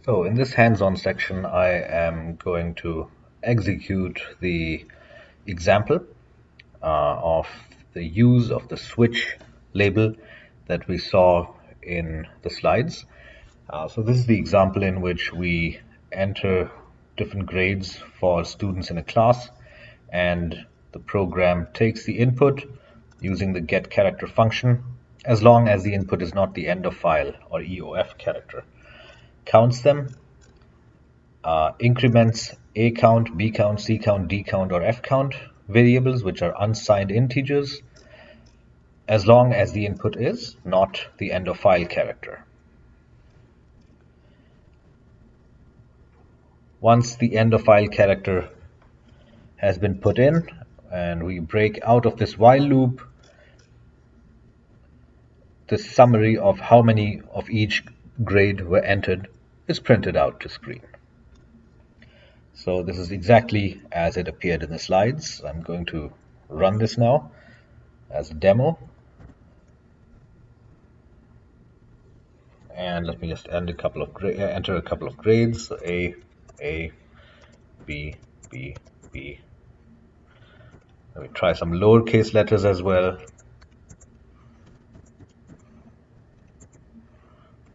So in this hands-on section, I am going to execute the example of the use of the switch label that we saw in the slides. So this is the example in which we enter different grades for students in a class, and the program takes the input using the getCharacter function, as long as the input is not the end of file or EOF character, counts them, increments a count, b count, c count, d count, or f count variables, which are unsigned integers, as long as the input is not the end of file character. Once the end of file character has been put in and we break out of this while loop, the summary of how many of each grade were entered is printed out to screen. So this is exactly as it appeared in the slides. I'm going to run this now as a demo. And let me just enter a couple of grades. So A, B, B, B. Let me try some lowercase letters as well.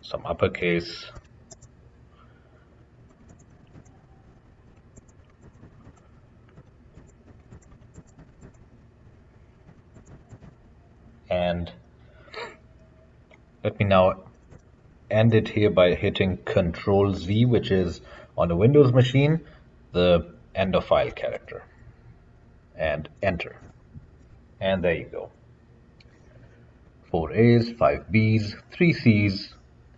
Some uppercase. And let me now end it here by hitting Control Z, which is on a Windows machine, the end of file character, and enter. And there you go. 4 A's, 5 B's, 3 C's,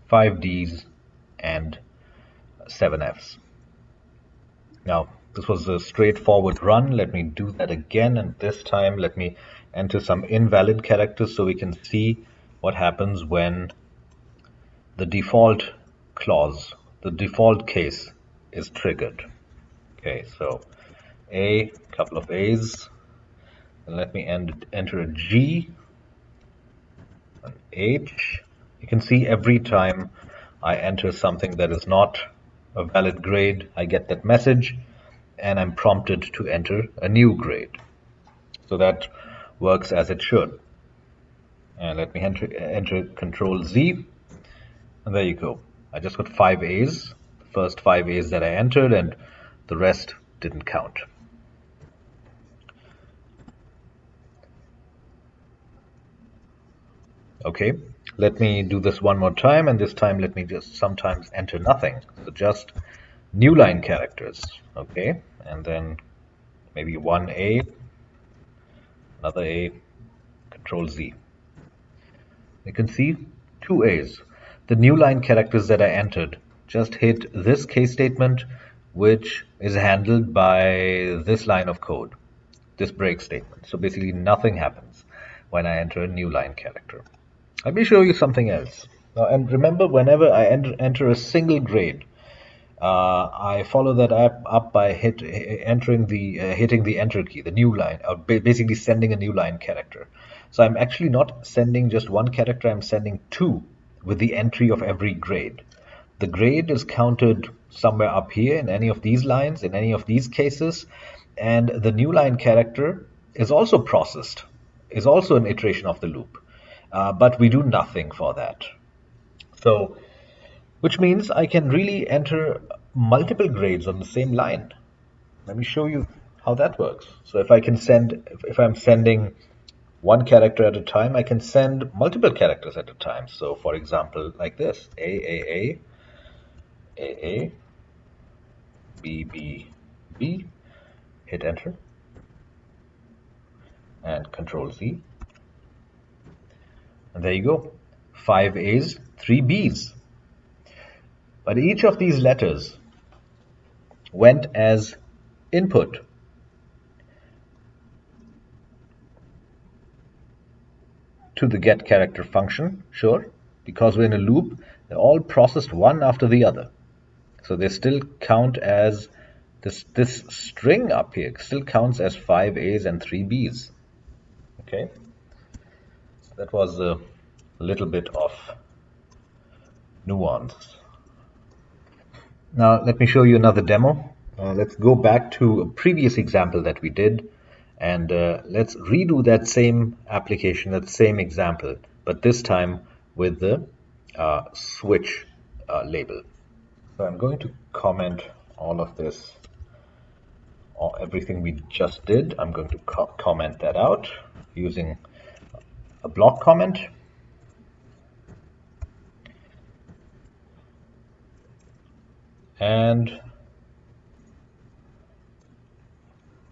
5 D's, and 7 F's. Now, this was a straightforward run. Let me do that again, and this time let me enter some invalid characters so we can see what happens when the default clause, the default case, is triggered. Okay, so a couple of A's, and let me enter a G, an H. You can see every time I enter something that is not a valid grade, I get that message, and I'm prompted to enter a new grade. So that works as it should. And let me enter Control Z, and there you go. I just got 5 A's, the first 5 A's that I entered, and the rest didn't count. Okay, let me do this one more time, and this time let me just sometimes enter nothing. So just new line characters. Okay, and then maybe 1 A, another A, Control Z. You can see 2 A's. The new line characters that I entered just hit this case statement, which is handled by this line of code, this break statement. So basically nothing happens when I enter a new line character. Let me show you something else. Now, and remember, whenever I enter a single grade, I follow that up by hitting the enter key, the new line, or basically sending a new line character. So I'm actually not sending just one character, I'm sending 2 with the entry of every grade. The grade is counted somewhere up here in any of these lines, in any of these cases, and the new line character is also processed, is also an iteration of the loop. But we do nothing for that. So, which means I can really enter multiple grades on the same line. Let me show you how that works. So if I'm sending one character at a time, I can send multiple characters at a time. So for example, like this, A, B, hit enter, and Control Z. And there you go, 5 A's, 3 B's. But each of these letters went as input to the getCharacter function, sure, because we're in a loop, they're all processed one after the other. So they still count as this string up here still counts as 5 A's and 3 B's. Okay, so that was a little bit of nuance. Now let me show you another demo. Let's go back to a previous example that we did, and let's redo that same application, that same example, but this time with the switch label. So I'm going to comment all of this, everything we just did. I'm going to comment that out using a block comment. And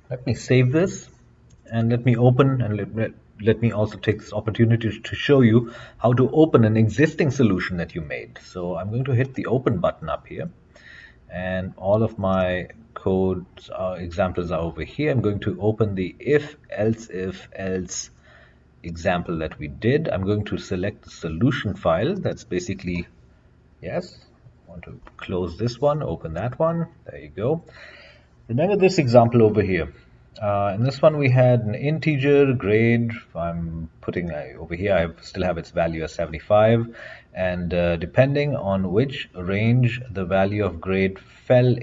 let me save this, and let me open, and let me also take this opportunity to show you how to open an existing solution that you made. So I'm going to hit the open button up here, and all of my code examples are over here. I'm going to open the if else example that we did. I'm going to select the solution file. That's basically, yes, I want to close this one, open that one. There you go. Remember this example over here. In this one we had an integer grade. I'm putting over here, I still have its value as 75, and depending on which range the value of grade falls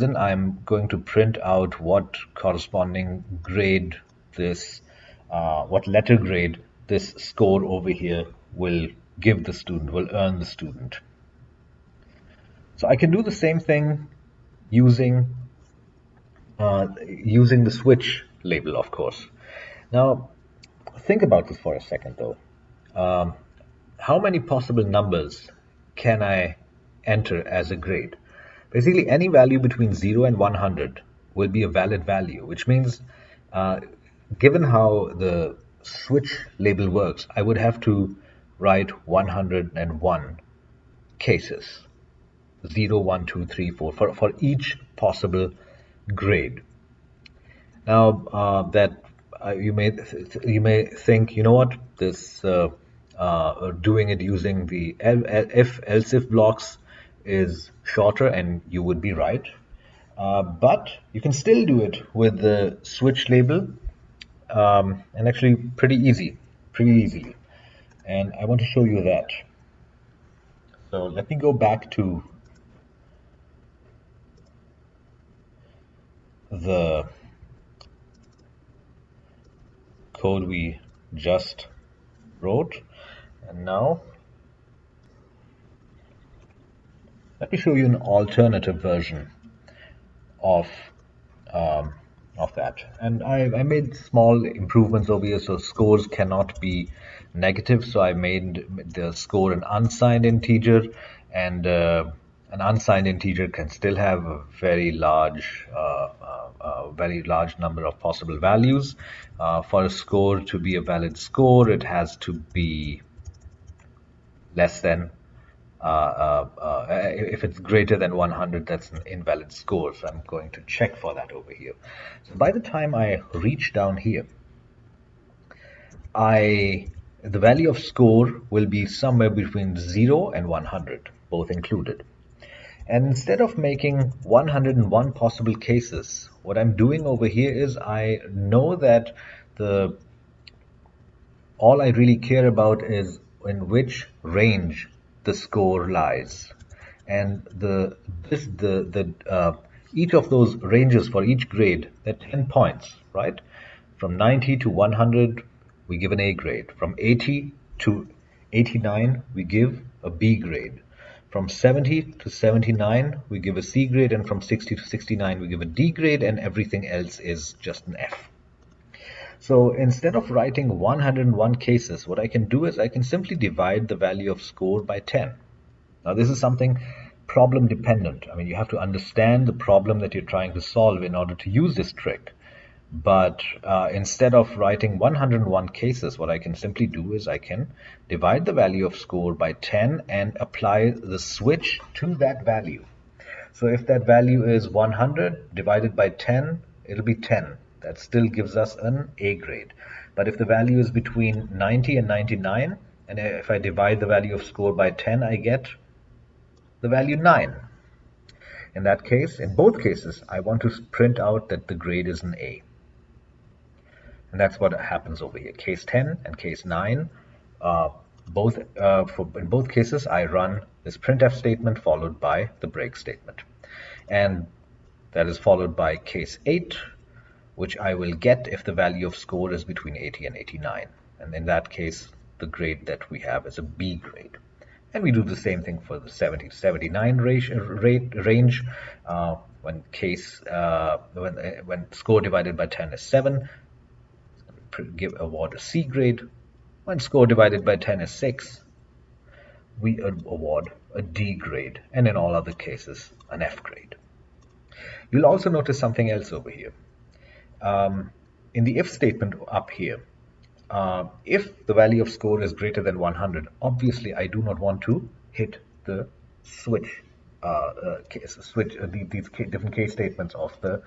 in, I'm going to print out what corresponding grade this, what letter grade this score over here will give the student, will earn the student. So I can do the same thing using using the switch label, of course. Now, think about this for a second, though. How many possible numbers can I enter as a grade? Basically, any value between 0 and 100 will be a valid value, which means, given how the switch label works, I would have to write 101 cases. 0, 1, 2, 3, 4 for each possible grade. Now you may think, you know what, this doing it using the if blocks is shorter, and you would be right. But you can still do it with the switch label, and actually pretty easily. And I want to show you that. So let me go back to the code we just wrote, and now let me show you an alternative version of that. And I made small improvements over here, so scores cannot be negative, so I made the score an unsigned integer, and an unsigned integer can still have a very large number of possible values. For a score to be a valid score, it has to be less than if it's greater than 100, that's an invalid score. So I'm going to check for that over here. So by the time I reach down here, the value of score will be somewhere between 0 and 100, both included. And instead of making 101 possible cases, what I'm doing over here is, I know that all I really care about is in which range the score lies, and each of those ranges for each grade, they're 10 points, right? From 90 to 100, we give an A grade. From 80 to 89, we give a B grade. From 70 to 79, we give a C grade, and from 60 to 69, we give a D grade, and everything else is just an F. So instead of writing 101 cases, what I can do is I can simply divide the value of score by 10. Now this is something problem dependent. I mean, you have to understand the problem that you're trying to solve in order to use this trick. But instead of writing 101 cases, what I can simply do is I can divide the value of score by 10 and apply the switch to that value. So if that value is 100 divided by 10, it'll be 10. That still gives us an A grade. But if the value is between 90 and 99, and if I divide the value of score by 10, I get the value 9. In that case, in both cases, I want to print out that the grade is an A. And that's what happens over here. Case 10 and case 9, In both cases, I run this printf statement followed by the break statement, and that is followed by case 8, which I will get if the value of score is between 80 and 89. And in that case, the grade that we have is a B grade. And we do the same thing for the 70 to 79 range. When score divided by 10 is 7, award a C grade. When score divided by 10 is 6, we award a D grade, and in all other cases, an F grade. You'll also notice something else over here. In the if statement up here, if the value of score is greater than 100, obviously I do not want to hit the switch these different case statements of the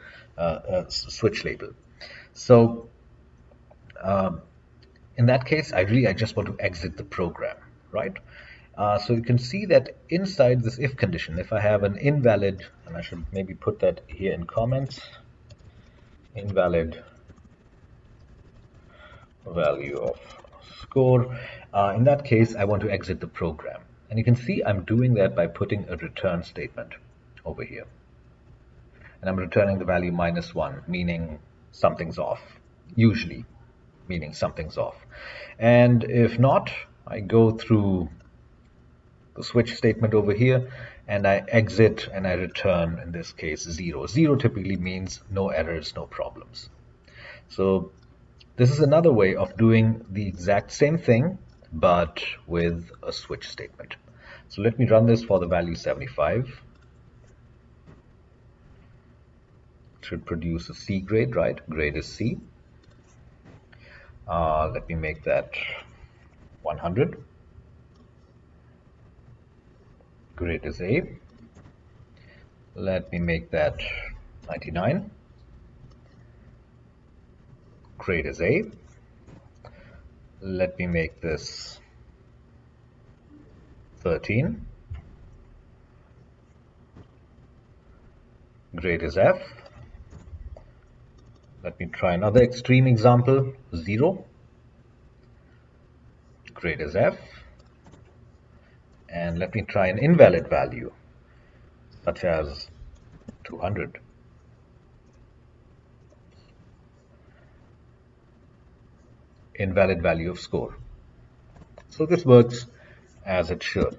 switch label. So in that case, I just want to exit the program, right? So you can see that inside this if condition, if I have an invalid, and I should maybe put that here in comments, invalid value of score, in that case, I want to exit the program. And you can see I'm doing that by putting a return statement over here. And I'm returning the value -1, meaning something's off, usually meaning something's off. And if not, I go through the switch statement over here, and I exit and I return, in this case, 0. 0 typically means no errors, no problems. So this is another way of doing the exact same thing, but with a switch statement. So let me run this for the value 75. It should produce a C grade, right? Grade is C. Let me make that 100. Grade is A. Let me make that 99. Grade is A. Let me make this 13. Grade is F. Let me try another extreme example, 0. Grade is F. And let me try an invalid value, such as 200. Invalid value of score. So this works as it should.